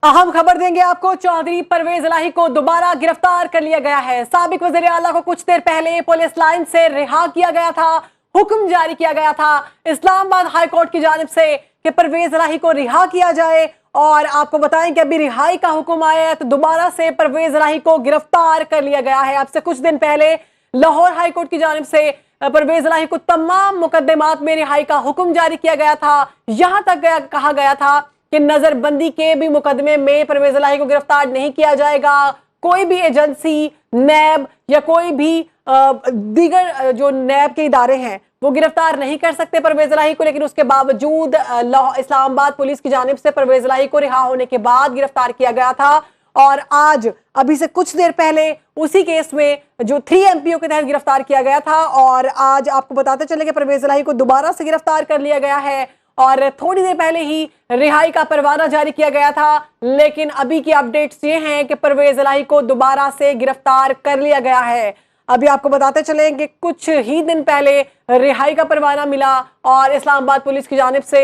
अहम खबर देंगे आपको। चौधरी परवेज इलाही को दोबारा गिरफ्तार कर लिया गया है। साबिक वज़ीर आला को कुछ देर पहले पुलिस लाइन से रिहा किया गया था। हुक्म जारी किया गया था इस्लामाबाद हाई कोर्ट की जानिब से कि परवेज इलाही को रिहा किया जाए। और आपको बताएं कि अभी रिहाई का हुक्म आया है तो दोबारा से परवेज इलाही को गिरफ्तार कर लिया गया है। आपसे कुछ दिन पहले लाहौर हाई कोर्ट की जानिब से परवेज इलाही को तमाम मुकदमात में रिहाई का हुक्म जारी किया गया था। यहां तक कहा गया था कि नजरबंदी के भी मुकदमे में परवेज इलाही को गिरफ्तार नहीं किया जाएगा। कोई भी एजेंसी, नैब या कोई भी दीगर जो नैब के इदारे हैं वो गिरफ्तार नहीं कर सकते परवेज इलाही को। लेकिन उसके बावजूद इस्लामाबाद पुलिस की जानिब से परवेज इलाही को रिहा होने के बाद गिरफ्तार किया गया था। और आज अभी से कुछ देर पहले उसी केस में जो 3 एमपीओ के तहत गिरफ्तार किया गया था। और आज आपको बताते चले कि परवेज इलाही को दोबारा से गिरफ्तार कर लिया गया है और थोड़ी देर पहले ही रिहाई का परवाना जारी किया गया था। लेकिन अभी की अपडेट्स ये हैं कि परवेज इलाही को दोबारा से गिरफ्तार कर लिया गया है। अभी आपको बताते चलें कि कुछ ही दिन पहले रिहाई का परवाना मिला और इस्लामाबाद पुलिस की जानिब से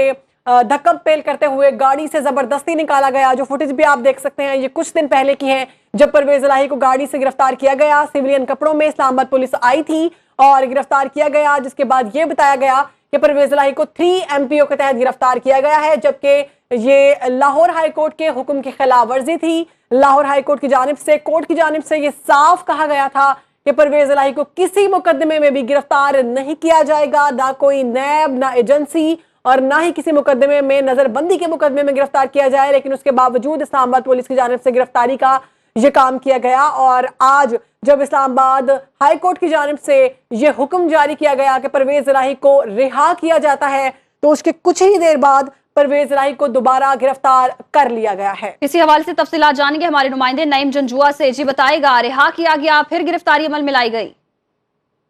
धक्कम पेल करते हुए गाड़ी से जबरदस्ती निकाला गया। जो फुटेज भी आप देख सकते हैं ये कुछ दिन पहले की है जब परवेज इलाही को गाड़ी से गिरफ्तार किया गया। सिविलियन कपड़ों में इस्लामाबाद पुलिस आई थी और गिरफ्तार किया गया, जिसके बाद ये बताया गया कि परवेज इलाही को 3 एमपीओ के तहत गिरफ्तार किया गया है। जबकि ये लाहौर हाई कोर्ट के हुक्म की खिलाफ वर्जी थी। लाहौर हाई कोर्ट की जानिब से, कोर्ट की जानिब से ये साफ कहा गया था कि परवेज इलाही को किसी मुकदमे में भी गिरफ्तार नहीं किया जाएगा। ना कोई नैब, ना एजेंसी और ना ही किसी मुकदमे में, नजरबंदी के मुकदमे में गिरफ्तार किया जाए। लेकिन उसके बावजूद इस्लामाबाद पुलिस की जानिब से गिरफ्तारी का यह काम किया गया। और आज जब इस्लामाबाद हाई कोर्ट की जानिब से यह हुक्म जारी किया गया कि परवेज इलाही को रिहा किया जाता है तो उसके कुछ ही देर बाद परवेज इलाही को दोबारा गिरफ्तार कर लिया गया है। इसी हवाले से तफसीलात जानेंगे हमारे नुमाइंदे नईम जंजुआ से। जी बताएगा, रिहा किया गया, फिर गिरफ्तारी अमल में लाई गई?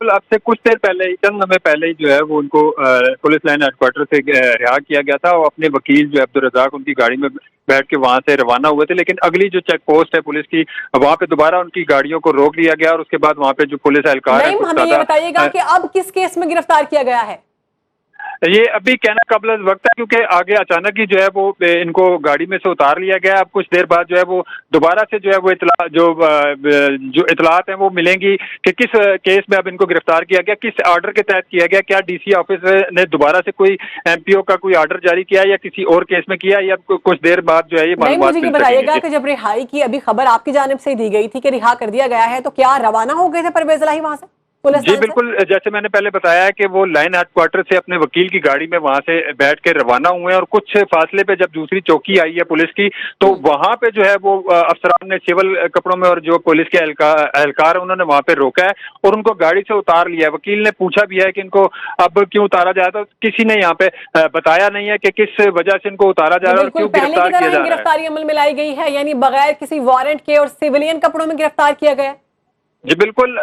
अब से कुछ देर पहले ही, चंद समय पहले ही जो है वो उनको पुलिस लाइन हेडक्वार्टर से रिहा किया गया था और अपने वकील जो अब्दुल रज़ाक उनकी गाड़ी में बैठ के वहां से रवाना हुए थे। लेकिन अगली जो चेक पोस्ट है पुलिस की, वहां पे दोबारा उनकी गाड़ियों को रोक लिया गया और उसके बाद वहां पे जो पुलिस एहलकार है, हमें ये बताइएगा कि अब किस केस में गिरफ्तार किया गया है? ये अभी कहना कबल वक्त है क्योंकि आगे अचानक ही जो है वो इनको गाड़ी में से उतार लिया गया। अब कुछ देर बाद जो है वो दोबारा से जो है वो जो इतलात हैं वो मिलेंगी कि किस केस में अब इनको गिरफ्तार किया गया, किस ऑर्डर के तहत किया गया। क्या डीसी ऑफिस ने दोबारा से कोई एमपीओ का कोई ऑर्डर जारी किया या किसी और केस में किया, या कुछ देर बाद जो है ये मालूमात मुझे बताइएगा कि जब रिहाई की अभी खबर आपकी जानिब से दी गई थी कि रिहा कर दिया गया है तो क्या रवाना हो गए थे परवेज इलाही वहां से? जी बिल्कुल, जैसे मैंने पहले बताया है कि वो लाइन हेडक्वार्टर से अपने वकील की गाड़ी में वहां से बैठ के रवाना हुए और कुछ फासले पे जब दूसरी चौकी आई है पुलिस की तो वहां पे जो है वो अफसरान ने सिविल कपड़ों में और जो पुलिस के एहलकार उन्होंने वहां पे रोका है और उनको गाड़ी से उतार लिया है। वकील ने पूछा भी है कि इनको अब क्यों उतारा जा रहा है, तो किसी ने यहाँ पे बताया नहीं है कि किस वजह से इनको उतारा जा रहा है और क्यों गिरफ्तार किया जा रहा है। गिरफ्तारी अमल में लाई गई है यानी बगैर किसी वारंट के और सिविलियन कपड़ों में गिरफ्तार किया गया? जी बिल्कुल,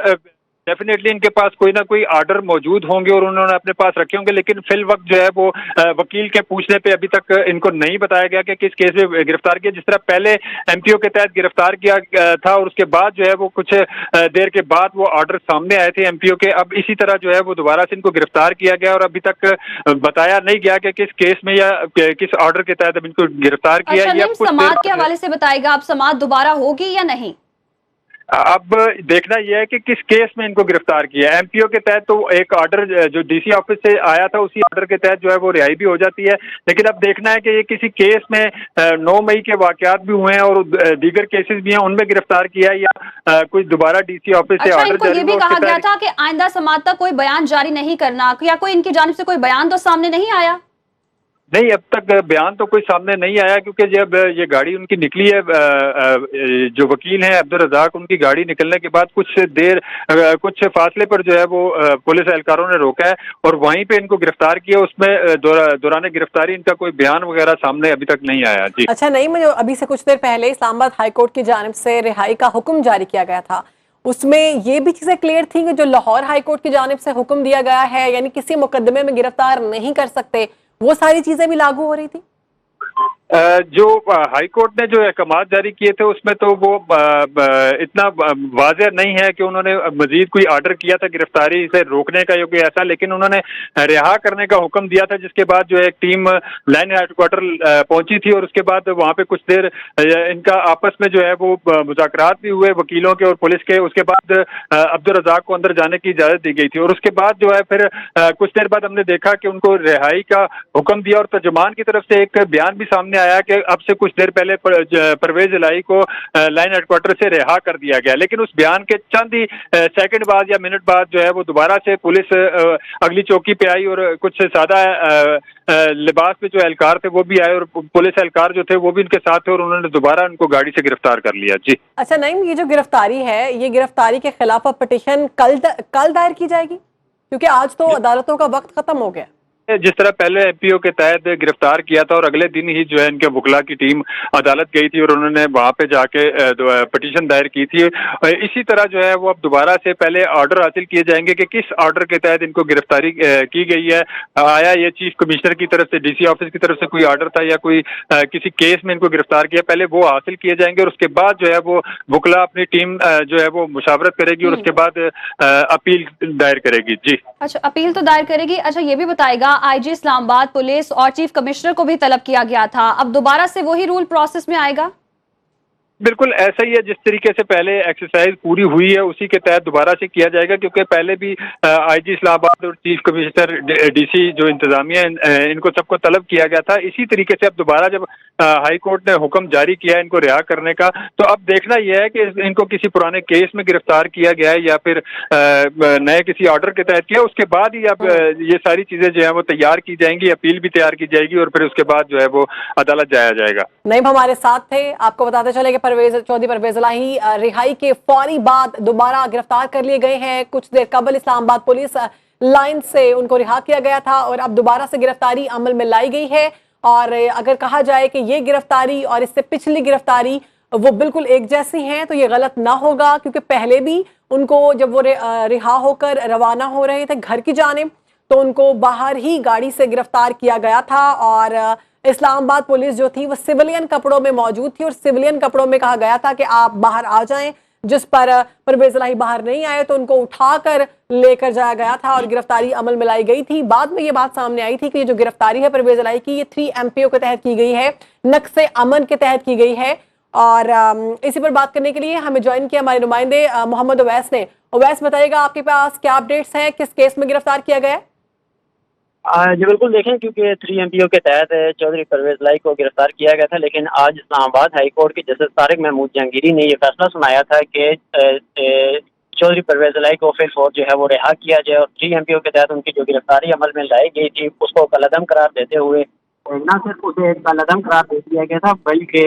डेफिनेटली इनके पास कोई ना कोई ऑर्डर मौजूद होंगे और उन्होंने अपने पास रखे होंगे। लेकिन फिल वक्त जो है वो वकील के पूछने पे अभी तक इनको नहीं बताया गया कि किस केस में गिरफ्तार किया। जिस तरह पहले एमपीओ के तहत गिरफ्तार किया था और उसके बाद जो है वो कुछ देर के बाद वो ऑर्डर सामने आए थे एमपीओ के, अब इसी तरह जो है वो दोबारा से इनको गिरफ्तार किया गया और अभी तक बताया नहीं गया कि किस केस में या किस ऑर्डर के तहत अब इनको गिरफ्तार किया। अच्छा, समाअत के हवाले से बताएगा, अब समाअत दोबारा होगी या नहीं? अब देखना यह है कि किस केस में इनको गिरफ्तार किया। एमपीओ के तहत तो एक ऑर्डर जो डीसी ऑफिस से आया था उसी ऑर्डर के तहत जो है वो रिहाई भी हो जाती है। लेकिन अब देखना है कि ये किसी केस में 9 मई के वाकयात भी हुए हैं और दीगर केसेस भी हैं, उनमें गिरफ्तार किया या कोई दोबारा डीसी ऑफिस से ऑर्डर जारी। ये भी कहा गया था कि आइंदा समाअत तक कोई बयान जारी नहीं करना, या कोई इनकी जानिब से कोई बयान तो सामने नहीं आया? नहीं, अब तक बयान तो कोई सामने नहीं आया क्योंकि जब ये गाड़ी उनकी निकली है, जो वकील हैं अब्दुल रज़ाक, उनकी गाड़ी निकलने के बाद कुछ फासले पर जो है वो पुलिस एहलकारों ने रोका है और वहीं पे इनको गिरफ्तार किया। उसमें दौरान गिरफ्तारी इनका कोई बयान वगैरह सामने अभी तक नहीं आया। जी अच्छा, नहीं, मुझे अभी से कुछ देर पहले इस्लामाबाद हाई कोर्ट की जानिब से रिहाई का हुक्म जारी किया गया था, उसमें ये भी चीजें क्लियर थी कि जो लाहौर हाई कोर्ट की जानिब से हुक्म दिया गया है यानी किसी मुकदमे में गिरफ्तार नहीं कर सकते, वो सारी चीजें भी लागू हो रही थी? जो हाई कोर्ट ने जो अहकामात जारी किए थे उसमें तो वो इतना वाज़ेह नहीं है कि उन्होंने मजीद कोई आर्डर किया था गिरफ्तारी से रोकने का या कोई ऐसा, लेकिन उन्होंने रिहा करने का हुक्म दिया था, जिसके बाद जो है एक टीम लाइन हेडक्वार्टर पहुंची थी और उसके बाद वहां पे कुछ देर इनका आपस में जो है वो मुज़ाकरात भी हुए वकीलों के और पुलिस के। उसके बाद अब्दुल रज़ाक को अंदर जाने की इजाज़त दी गई थी और उसके बाद जो है फिर कुछ देर बाद हमने देखा कि उनको रिहाई का हुक्म दिया और तर्जुमान की तरफ से एक बयान भी सामने आया कि अब से कुछ देर पहले परवेज इलाही को लाइन हेडक्वार्टर से रिहा कर दिया गया, लेकिन उस बयान के चंद ही सेकंड बाद या मिनट बाद जो है वो दोबारा से पुलिस अगली चौकी पे आई और कुछ सादा लिबास में जो एहलकार थे वो भी आए और पुलिस एहलकार जो थे वो भी उनके साथ थे और उन्होंने दोबारा उनको गाड़ी से गिरफ्तार कर लिया। जी अच्छा नईम, ये जो गिरफ्तारी है, ये गिरफ्तारी के खिलाफ पिटीशन कल दायर की जाएगी, क्योंकि आज तो अदालतों का वक्त खत्म हो गया। जिस तरह पहले एमपीओ के तहत गिरफ्तार किया था और अगले दिन ही जो है इनके वकला की टीम अदालत गई थी और उन्होंने वहां पे जाके पिटीशन दायर की थी, इसी तरह जो है वो अब दोबारा से पहले ऑर्डर हासिल किए जाएंगे कि किस ऑर्डर के तहत इनको गिरफ्तारी की गई है। आया ये चीफ कमिश्नर की तरफ से, डीसी ऑफिस की तरफ से कोई ऑर्डर था या कोई किसी केस में इनको गिरफ्तार किया, पहले वो हासिल किए जाएंगे और उसके बाद जो है वो वकला अपनी टीम जो है वो मुशावरत करेगी और उसके बाद अपील दायर करेगी। जी अच्छा, अपील तो दायर करेगी। अच्छा, ये भी बताएगा, आईजी इस्लामाबाद पुलिस और चीफ कमिश्नर को भी तलब किया गया था, अब दोबारा से वही रूल प्रोसेस में आएगा? बिल्कुल ऐसा ही है, जिस तरीके से पहले एक्सरसाइज पूरी हुई है उसी के तहत दोबारा से किया जाएगा, क्योंकि पहले भी आईजी इस्लामाबाद और चीफ कमिश्नर डीसी जो इंतजामिया इनको सबको तलब किया गया था। इसी तरीके से अब दोबारा जब हाई कोर्ट ने हुक्म जारी किया है इनको रिहा करने का, तो अब देखना यह है कि इनको किसी पुराने केस में गिरफ्तार किया गया है या फिर नए किसी ऑर्डर के तहत किया, उसके बाद ही अब ये सारी चीजें जो है वो तैयार की जाएंगी, अपील भी तैयार की जाएगी और फिर उसके बाद जो है वो अदालत जाया जाएगा। नईम हमारे साथ थे, आपको बताते चले कि चौधरी परवेज इलाही रिहाई के फौरी बाद दोबारा गिरफ्तार कर लिए गए हैं। कुछ देर कबल इस्लामाबाद पुलिस लाइन से उनको रिहा किया गया था और अब दोबारा से गिरफ्तारी अमल में लाई गई है। और अगर कहा जाए कि ये गिरफ्तारी और इससे पिछली गिरफ्तारी वो बिल्कुल एक जैसी हैं तो ये गलत ना होगा, क्योंकि पहले भी उनको जब वो रिहा होकर रवाना हो रहे थे घर की जानिब तो उनको बाहर ही गाड़ी से गिरफ्तार किया गया था और इस्लामाबाद पुलिस जो थी वो सिविलियन कपड़ों में मौजूद थी और सिविलियन कपड़ों में कहा गया था कि आप बाहर आ जाएं, जिस पर परवेज इलाही बाहर नहीं आए तो उनको उठाकर लेकर जाया गया था और गिरफ्तारी अमल में लाई गई थी। बाद में ये बात सामने आई थी कि ये जो गिरफ्तारी है परवेज इलाही की, ये 3 MPO के तहत की गई है, नक्शे अमन के तहत की गई है। और इसी पर बात करने के लिए हमें ज्वाइन किया हमारे नुमाइंदे मोहम्मद अवैस ने। अवैस, बताइएगा आपके पास क्या अपडेट्स हैं, किस केस में गिरफ्तार किया गया है? जी बिल्कुल, देखें क्योंकि 3 MPO के तहत चौधरी परवेज इलाही को गिरफ्तार किया गया था, लेकिन आज इस्लामाबाद हाई कोर्ट के जस्टिस तारिक महमूद जहांगीरी ने यह फैसला सुनाया था कि चौधरी परवेज इलाही को फिर फौर जो है वो रिहा किया जाए और 3 MPO के तहत उनकी जो गिरफ्तारी अमल में लाई गई थी उसको कलअदम करार देते हुए न सिर्फ उसे कलअदम करार दे दिया गया था बल्कि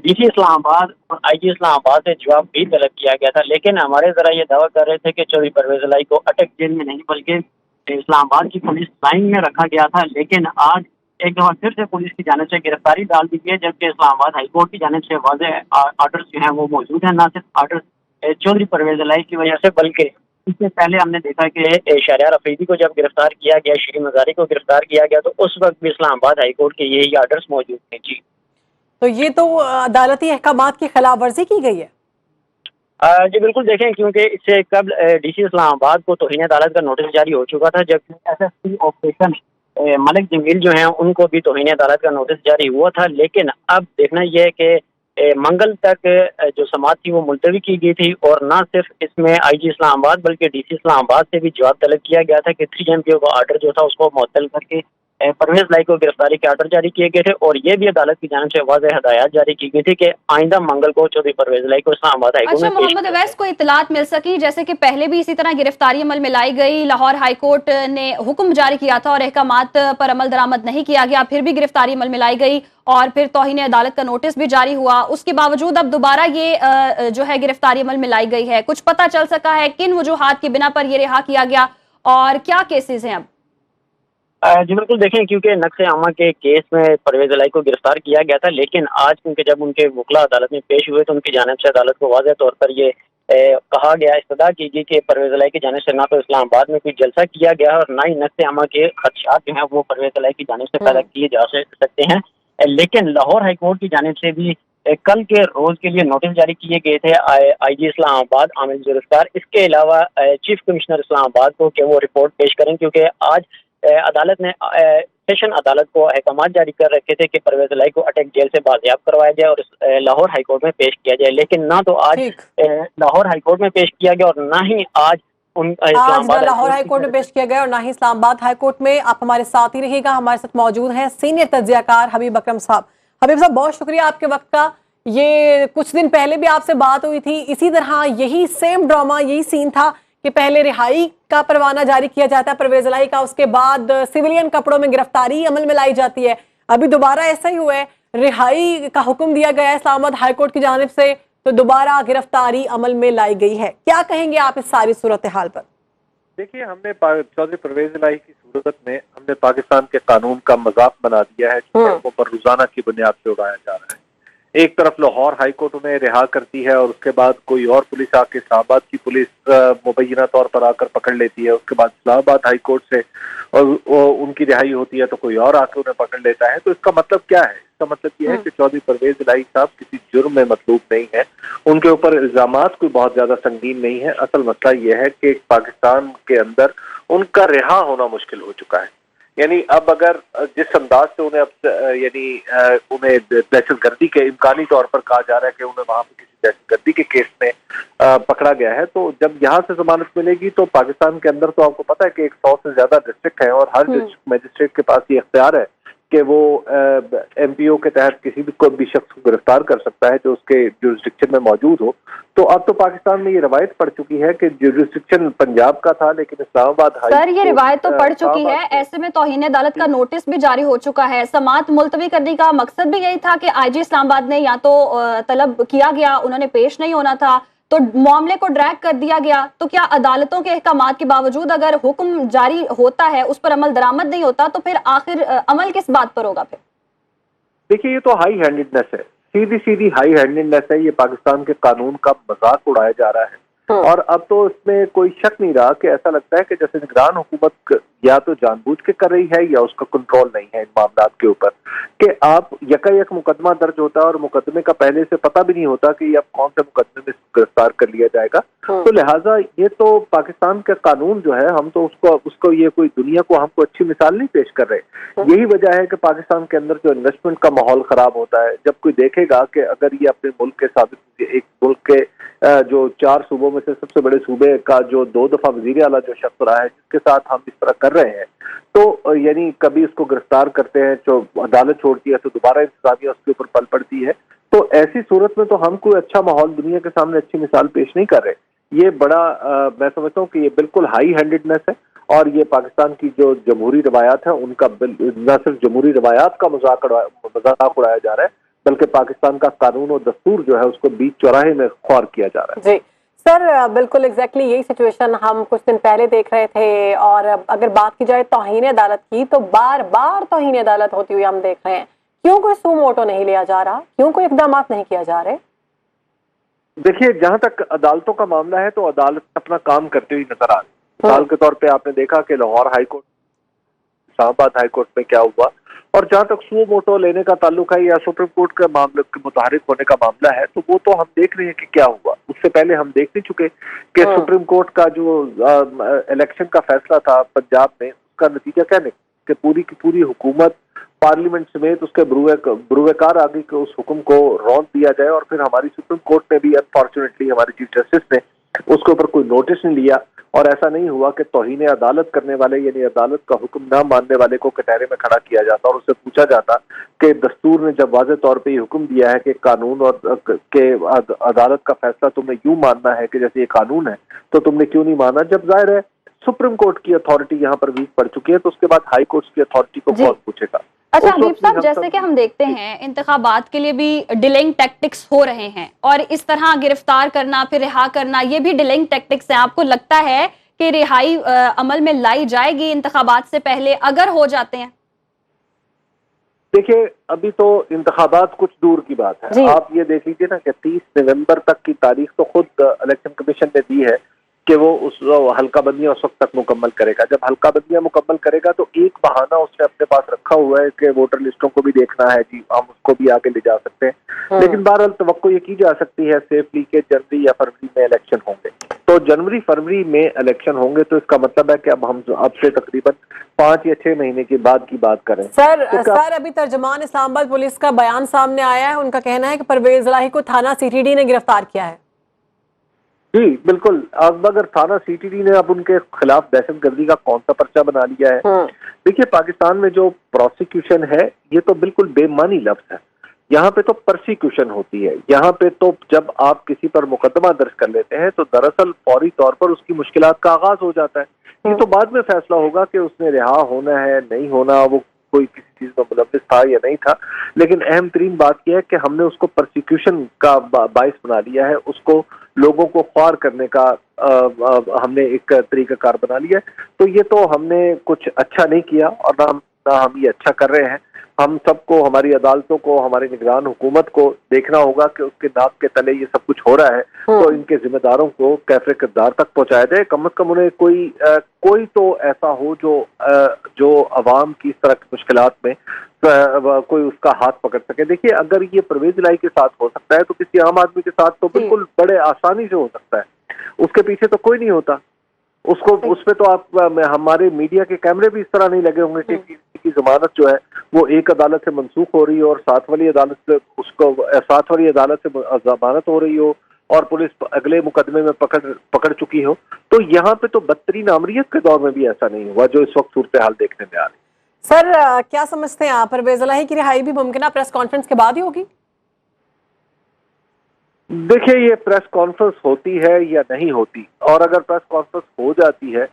DC इस्लामाबाद और IG इस्लामाबाद से जवाब भी तलब किया गया था। लेकिन हमारे जरा ये दावा कर रहे थे कि चौधरी परवेज इलाही को अटक जेल में नहीं बल्कि इस्लामाबाद की पुलिस लाइन में रखा गया था, लेकिन आज एक दफा फिर से पुलिस की जानिब से गिरफ्तारी डाल दी गई है, जबकि इस्लामाबाद हाई कोर्ट की जानिब से वाज़ेह ऑर्डर जो है वो मौजूद है। न सिर्फ ऑर्डर चौधरी परवेज इलाही की वजह से बल्कि इससे पहले हमने देखा कि शहरियार अफरीदी को जब गिरफ्तार किया गया, श्री मजारी को गिरफ्तार किया गया, तो उस वक्त भी इस्लामाबाद हाई कोर्ट के यही ऑर्डर्स मौजूद थे। जी तो ये तो अदालती अहकामात की खिलाफ वर्जी की गई है। जी बिल्कुल, देखें क्योंकि इससे कबल DC इस्लामाबाद को तौहीन अदालत का नोटिस जारी हो चुका था, जबकि SSP ऑपरेशन मलिक जमील जो हैं उनको भी तौहीन अदालत का नोटिस जारी हुआ था। लेकिन अब देखना यह है कि मंगल तक जो समाअत थी वो मुलतवी की गई थी और न सिर्फ इसमें IG इस्लामाबाद बल्कि DC इस्लामाबाद से भी जवाब तलब किया गया था कि 3 MPO का ऑर्डर जो था उसको मुअत्तल करके परवेज इलाही को गिरफ्तारी के ऑर्डर जारी किए गए थे और ये भी अदालत की जानिब से वाज़ेह हदायत जारी की गई थी कि आइंदा मंगल को चौधरी परवेज इलाही को इस्लामाबाद हाई कोर्ट में मोहम्मद अवैस को इतलात मिल सकी, जैसे कि पहले भी इसी तरह गिरफ्तारी अमल में लाई गई, लाहौर हाई कोर्ट ने हुक्म जारी किया था और अहकामात पर अमल दरामद नहीं किया गया, फिर भी गिरफ्तारी अमल में लाई गई और फिर तौहीन अदालत का नोटिस भी जारी हुआ, उसके बावजूद अब दोबारा ये जो है गिरफ्तारी अमल में लाई गई है। कुछ पता चल सका है किन वजूहात की बिना पर यह रिहा किया गया और क्या केसेस हैं अब? जी बिल्कुल, देखें क्योंकि नक्शे आमा के केस में परवेज इलाही को गिरफ्तार किया गया था, लेकिन आज क्योंकि जब उनके वकला अदालत में पेश हुए तो उनकी जानिब से अदालत को वाज़ेह तौर पर ये कहा गया, इस्तदा की गई कि परवेज इलाही की जानिब से ना तो इस्लामाबाद में कोई जलसा किया गया और ना ही नक्शे आमा के खदशात जो हैं वो परवेज इलाही की जानिब से पैदा किए जा सकते हैं। लेकिन लाहौर हाईकोर्ट की जानिब से भी कल के रोज के लिए नोटिस जारी किए गए थे IG इस्लामाबाद आमिर जुल्फकार, इसके अलावा चीफ कमिश्नर इस्लामाबाद को कि वो रिपोर्ट पेश करें, क्योंकि आज अदालत ने सेशन अदालत को अहकाम जारी कर रखे थे कि परवेज इलाही को अटक जेल से बाजियाब करवाया जाए और लाहौर हाईकोर्ट में पेश किया जाए, लेकिन ना तो आज लाहौर हाईकोर्ट में पेश किया गया और ना ही आज आज ना लाहौर हाईकोर्ट में पेश किया गया और ना ही इस्लामाबाद हाईकोर्ट में। आप हमारे साथ ही रहिएगा। हमारे साथ मौजूद हैं सीनियर तज्जियाकार हबीब अकरम साहब। हबीब साहब, बहुत शुक्रिया आपके वक्त का। ये कुछ दिन पहले भी आपसे बात हुई थी, इसी तरह यही सेम ड्रामा, यही सीन था कि पहले रिहाई का परवाना जारी किया जाता है परवेज इलाही का, उसके बाद सिविलियन कपड़ों में गिरफ्तारी अमल में लाई जाती है। अभी दोबारा ऐसा ही हुआ है, रिहाई का हुक्म दिया गया है इस्लामाबाद हाईकोर्ट की जानिब से, तो दोबारा गिरफ्तारी अमल में लाई गई है। क्या कहेंगे आप इस सारी सूरत हाल पर? देखिए, हमने चौधरी परवेज इलाही की सूरत में हमने पाकिस्तान के कानून का मजाक बना दिया है, जो पर रोजाना की बुनियाद पे उड़ाया जा रहा है। एक तरफ लाहौर हाईकोर्ट उन्हें रिहा करती है और उसके बाद कोई और पुलिस आके इस्लामाबाद की पुलिस मुबैना तौर पर आकर पकड़ लेती है, उसके बाद इस्लामाबाद हाईकोर्ट से और उनकी रिहाई होती है तो कोई और आके उन्हें पकड़ लेता है। तो इसका मतलब क्या है? इसका मतलब यह है कि चौधरी परवेज इलाही साहब किसी जुर्म में मतलूब नहीं है, उनके ऊपर इल्जामात कोई बहुत ज्यादा संगीन नहीं है। असल मसला यह है कि पाकिस्तान के अंदर उनका रिहा होना मुश्किल हो चुका है। यानी अब अगर जिस अंदाज से उन्हें उन्हें दहशतगर्दी के इम्कानी तौर पर कहा जा रहा है कि उन्हें वहां पर किसी दहशतगर्दी के केस में पकड़ा गया है, तो जब यहाँ से जमानत मिलेगी तो पाकिस्तान के अंदर तो आपको पता है कि 100 से ज्यादा डिस्ट्रिक्ट है और हर डिस्ट्रिक्ट मजिस्ट्रेट के पास ये इख्तियार है कि वो MPO के तहत किसी भी कोई भी शख्स को गिरफ्तार कर सकता है जो उसके जुरिस्डिक्शन में मौजूद हो। तो अब तो पाकिस्तान में ये रवायत पड़ चुकी है कि जुरिस्डिक्शन पंजाब का था, लेकिन इस्लामाबाद सर ये रिवायत तो पड़ चुकी है, ऐसे में तौहीन अदालत का नोटिस भी जारी हो चुका है। समाअत मुलतवी करने का मकसद भी यही था कि IG इस्लामाबाद ने या तो तलब किया गया, उन्होंने पेश नहीं होना था, तो मामले को ड्रैग कर दिया गया। तो क्या अदालतों के अहकामात के बावजूद अगर हुक्म जारी होता है, उस पर अमल दरामद नहीं होता, तो फिर आखिर अमल किस बात पर होगा फिर? देखिए, ये तो हाई हैंडेडनेस है, सीधी सीधी हाई हैंडेडनेस है। ये पाकिस्तान के कानून का मजाक उड़ाया जा रहा है और अब तो इसमें कोई शक नहीं रहा कि ऐसा लगता है कि जैसे निगरान हुकूमत या तो जानबूझ के कर रही है या उसका कंट्रोल नहीं है इन मामलात के ऊपर, कि आप यकायक मुकदमा दर्ज होता है और मुकदमे का पहले से पता भी नहीं होता कि अब कौन से मुकदमे में गिरफ्तार कर लिया जाएगा। तो लिहाजा ये तो पाकिस्तान का कानून जो है, हम तो उसको ये कोई दुनिया को हमको अच्छी मिसाल नहीं पेश कर रहे। यही वजह है कि पाकिस्तान के अंदर जो इन्वेस्टमेंट का माहौल खराब होता है। जब कोई देखेगा कि अगर ये अपने मुल्क के साबित एक मुल्क के जो 4 सूबों में से सबसे बड़े सूबे का जो 2 दफा वजीर आला जो शख्स रहा है, जिसके साथ हम इस तरह कर रहे हैं, तो यानी कभी उसको गिरफ्तार करते हैं, जो अदालत छोड़ती है तो दोबारा इंतजामिया उसके ऊपर पल पड़ती है। तो ऐसी सूरत में तो हम कोई अच्छा माहौल दुनिया के सामने अच्छी मिसाल पेश नहीं कर रहे। ये बड़ा मैं समझता हूँ कि ये बिल्कुल हाई हैंडेडनेस है और ये पाकिस्तान की जो जमहूरी रवायात है उनका न सिर्फ जमहूरी रवायात का मजाक उड़ाया जा रहा है, बल्कि पाकिस्तान का कानून और दस्तूर जो है उसको बीच चौराहे में ख्वार किया जा रहा है। जी सर, बिल्कुल एग्जैक्टली यही सिचुएशन हम कुछ दिन पहले देख रहे थे। और अगर बात की जाए तौहीन अदालत की, तो बार बार तौहीन अदालत होती हुई हम देख रहे हैं। क्यों कोई सू मोटो नहीं लिया जा रहा? क्यों कोई इकदाम नहीं किया जा रहे? देखिए, जहां तक अदालतों का मामला है तो अदालत अपना काम करते हुए नजर आ रही है। मिसाल के तौर पे आपने देखा कि लाहौर हाईकोर्ट, इस्लामाबाद हाईकोर्ट में क्या हुआ, और जहां तक सू मोटो लेने का ताल्लुक है या सुप्रीम कोर्ट के मामले के मुताहरिक होने का मामला है, तो वो तो हम देख रहे हैं कि क्या हुआ। उससे पहले हम देख नहीं चुके कि सुप्रीम कोर्ट का जो इलेक्शन का फैसला था पंजाब में, उसका नतीजा क्या निकला कि पूरी की पूरी हुकूमत पार्लियामेंट समेत उसके बुरुएकार आगे के उस हुक्म को रौंद दिया जाए। और फिर हमारी सुप्रीम कोर्ट ने भी अनफॉर्चुनेटली हमारे चीफ जस्टिस ने उसके ऊपर कोई नोटिस नहीं लिया और ऐसा नहीं हुआ कि तौहीन अदालत करने वाले यानी अदालत का हुक्म ना मानने वाले को कटहरे में खड़ा किया जाता और उससे पूछा जाता कि दस्तूर ने जब वाज़ेह तौर पे ये हुक्म दिया है कि कानून और के अदालत का फैसला तुम्हें यूं मानना है कि जैसे ये कानून है, तो तुमने क्यों नहीं माना? जब जाहिर है सुप्रीम कोर्ट की अथॉरिटी यहाँ पर वीक पड़ चुकी है, तो उसके बाद हाई कोर्ट की अथॉरिटी को कौन पूछेगा? अच्छा हबीब साहब, जैसे कि हम देखते हैं इंतखाबात के लिए भी डिलेइंग टैक्टिक्स हो रहे हैं और इस तरह गिरफ्तार करना फिर रिहा करना, ये भी डिलेइंग टैक्टिक्स है। आपको लगता है कि रिहाई अमल में लाई जाएगी इंतखाबात से पहले अगर हो जाते हैं? देखिए, अभी तो इंतखाबात कुछ दूर की बात है। आप ये देख लीजिए ना कि 30 नवंबर तक की तारीख तो खुद इलेक्शन कमीशन ने दी है कि वो उस हल्का बंदियां उस वक्त तक मुकम्मल करेगा। जब हल्का बंदियां मुकम्मल करेगा तो एक बहाना उसने अपने पास रखा हुआ है कि वोटर लिस्टों को भी देखना है जी, हम उसको भी आगे ले जा सकते हैं। लेकिन बहरहाल तवक्को ये की जा सकती है सेफली के जनवरी या फरवरी में इलेक्शन होंगे। तो जनवरी फरवरी में इलेक्शन होंगे तो इसका मतलब है कि अब से तकरीबन 5 या 6 महीने के बाद की बात करें। सर अभी तर्जुमान इस्लामाबाद पुलिस का बयान सामने आया है, उनका कहना है कि परवेज इलाही को थाना सीटीडी ने गिरफ्तार किया है। जी बिल्कुल, अब अगर थाना सीटीडी ने अब उनके खिलाफ दहशतगर्दी का कौन सा पर्चा बना लिया है। देखिए, पाकिस्तान में जो प्रोसिक्यूशन है ये तो बिल्कुल बेमानी लफ्ज है। यहाँ पे तो परसिक्यूशन होती है। यहाँ पे तो जब आप किसी पर मुकदमा दर्ज कर लेते हैं तो दरअसल फौरी तौर पर उसकी मुश्किलात का आगाज हो जाता है। ये तो बाद में फैसला होगा कि उसने रिहा होना है नहीं होना, वो कोई किसी चीज में मुलव्विस था या नहीं था। लेकिन अहम तरीन बात यह है कि हमने उसको परसिक्यूशन का बाइस बना लिया है, उसको लोगों को ख्वार करने का हमने एक तरीकाकार बना लिया है। तो ये तो हमने कुछ अच्छा नहीं किया और ना हम ये अच्छा कर रहे हैं। हम सबको, हमारी अदालतों को, हमारी निगरान हुकूमत को देखना होगा कि उसके नाक के तले ये सब कुछ हो रहा है तो इनके जिम्मेदारों को कैफरे किरदार तक पहुंचाया जाए। कम से कम उन्हें कोई तो ऐसा हो जो अवाम की इस तरह की मुश्किलात में कोई उसका हाथ पकड़ सके। देखिए, अगर ये परवेज इलाही के साथ हो सकता है तो किसी आम आदमी के साथ तो बिल्कुल बड़े आसानी से हो सकता है। उसके पीछे तो कोई नहीं होता। उसपे तो आप हमारे मीडिया के कैमरे भी इस तरह नहीं लगे होंगे कि किसी की जमानत जो है वो एक अदालत से मंसूख हो रही हो और साथ वाली अदालत से जमानत हो रही हो और पुलिस अगले मुकदमे में पकड़ चुकी हो। तो यहाँ पे तो बदतरीन आमरीत के दौर में भी ऐसा नहीं हुआ जो इस वक्त सूरत हाल देखने में आ रही। सर क्या समझते हैं आप, परवेज इलाही की रिहाई भी मुमकिन प्रेस कॉन्फ्रेंस के बाद ही होगी? देखिए, ये प्रेस कॉन्फ्रेंस होती है या नहीं होती, और अगर प्रेस कॉन्फ्रेंस हो जाती है,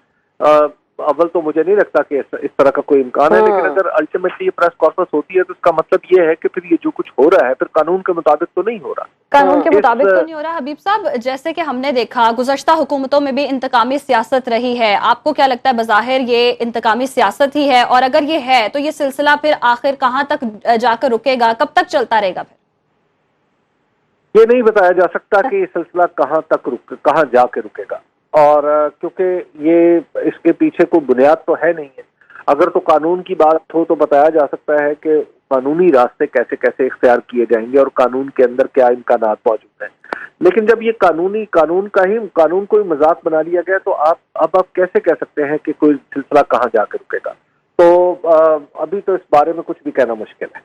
अव्वल तो मुझे नहीं लगता कि इस तरह का कोई इम्कान है। लेकिन अगर अल्टीमेटली ये प्रेस कॉन्फ्रेंस होती है तो इसका मतलब ये है कि फिर ये जो कुछ हो रहा है फिर कानून के मुताबिक तो नहीं हो रहा। कानून के मुताबिक तो नहीं हो रहा। हबीब साहब, जैसे कि हमने देखा गुज़श्ता हुकूमतों में भी इंतकामी सियासत रही है, आपको क्या लगता है बज़ाहिर ये इंतकामी सियासत ही है? और अगर ये है तो ये सिलसिला फिर आखिर कहाँ तक जाकर रुकेगा, कब तक चलता रहेगा? फिर ये नहीं बताया जा सकता कि ये सिलसिला कहाँ जाके रुकेगा, और क्योंकि ये इसके पीछे कोई बुनियाद तो है नहीं है। अगर तो कानून की बात हो तो बताया जा सकता है कि कानूनी रास्ते कैसे कैसे इख्तियार किए जाएंगे और कानून के अंदर क्या इम्कानात मौजूद हैं। लेकिन जब ये कानून को ही मजाक बना लिया गया तो आप कैसे कह सकते हैं कि कोई सिलसिला कहाँ जाकर रुकेगा? तो अभी तो इस बारे में कुछ भी कहना मुश्किल है।